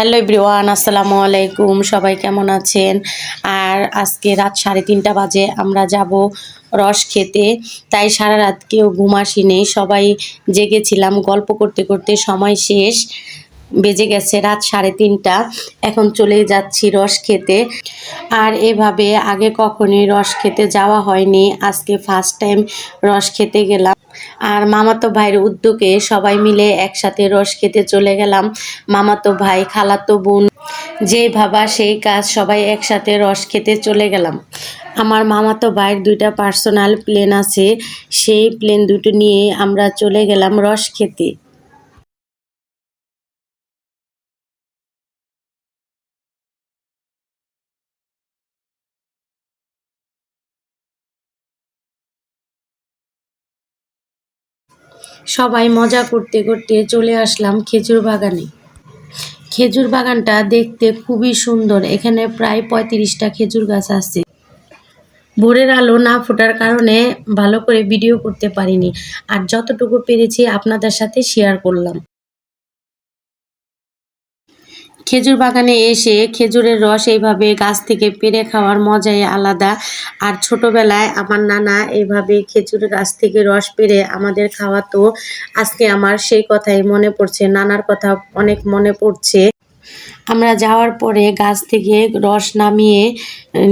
Hello everyone, আসসালামু আলাইকুম। সবাই কেমন আছেন? আর আজকে রাত 3:30 বাজে আমরা যাব রস খেতে। তাই সারা রাত কেউ ঘুম আসেনি, সবাই জেগেছিলাম। গল্প করতে করতে সময় শেষ, বেজে গেছে রাত 3:30। এখন চলে যাচ্ছি রস খেতে। আর এভাবে আগে কখনোই রস খেতে যাওয়া হয়নি, আজকে ফার্স্ট টাইম রস খেতে গেলাম। আর মামাতো ভাইয়ের উদ্যোগে সবাই মিলে একসাথে রস খেতে চলে গেলাম। মামাতো ভাই, খালাতো বোন, যে ভাবা সেই কাজ, সবাই একসাথে রস খেতে চলে গেলাম। আমার মামাতো ভাইয়ের 2টা পার্সোনাল প্লেন আছে, সেই প্লেন দুটো নিয়ে আমরা চলে গেলাম রস খেতে। সবাই মজা করতে করতে চলে আসলাম খেজুর বাগানে। খেজুর বাগানটা দেখতে খুবই সুন্দর, এখানে প্রায় 35টা খেজুর গাছ আছে। ভোরের আলো না ফোটার কারণে ভালো করে ভিডিও করতে পারিনি, আর যতটুকু পেরেছি আপনাদের সাথে শেয়ার করলাম। খেজুর বাগানে এসে খেজুরের রস এইভাবে গাছ থেকে পেড়ে খাওয়ার মজাই আলাদা। আর ছোটবেলায় আমার নানা এইভাবে খেজুর গাছ থেকে রস পেড়ে আমাদের খাওয়াতো। আজকে আমার সেই কথাই মনে পড়ছে, নানার কথা অনেক মনে পড়ছে। আমরা যাওয়ার পরে গাছ থেকে রস নামিয়ে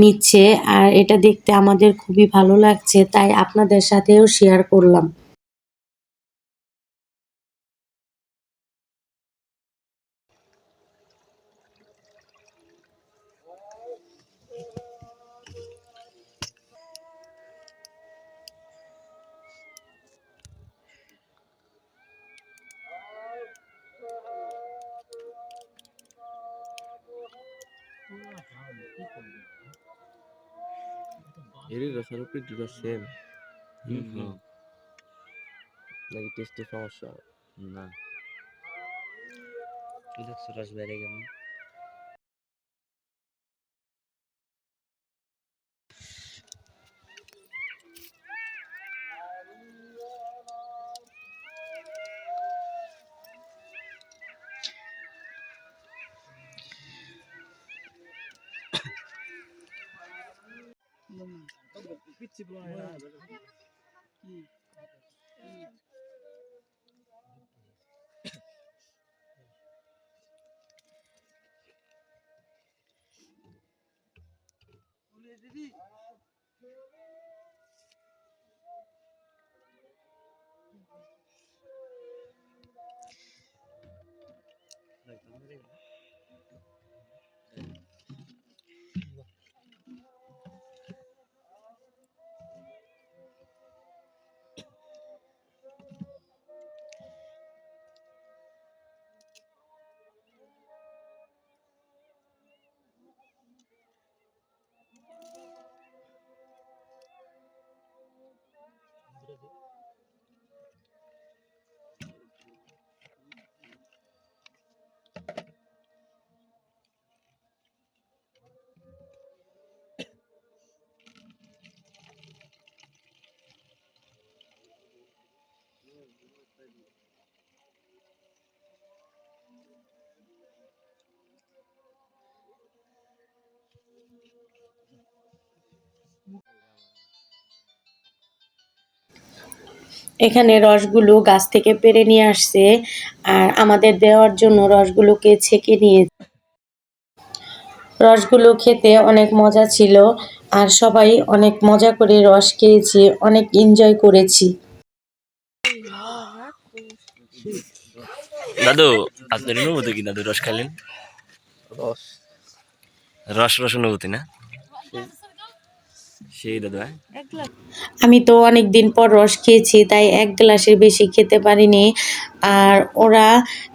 নিচ্ছে, আর এটা দেখতে আমাদের খুবই ভালো লাগছে, তাই আপনাদের সাথেও শেয়ার করলাম। এরই রসের উপরে দুটো সেম নাকি টেস্টের সমস্যা? না, দেখছো রস বেড়ে গেল। এখানে রসগুলো গাছ থেকে পেড়ে নিয়ে আসছে, আর আমাদের দেওয়ার জন্য রসগুলোকে ছেঁকে নিয়ে। রসগুলো খেতে অনেক মজা ছিল, আর সবাই অনেক মজা করে রস খেয়েছি, অনেক এনজয় করেছি। দাদু, আপনার অনুভূতি কি দাদু রস খাইলেন? রস রস রস অনুভূতি না সেই দাদু। আমি তো অনেক দিন পর রস খেয়েছি, তাই 1 গ্লাসের বেশি খেতে পারিনি। আর ওরা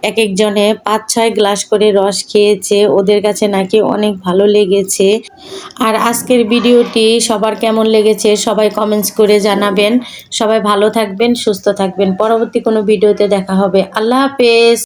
এক একজনে 5-6 গ্লাস করে রস খেয়েছে, ওদের কাছে নাকি অনেক ভালো লেগেছে। আর আজকের ভিডিওটি সবার কেমন লেগেছে সবাই কমেন্টস করে জানাবেন। সবাই ভালো থাকবেন, সুস্থ থাকবেন। পরবর্তী কোনো ভিডিওতে দেখা হবে। আল্লাহ হাফেজ।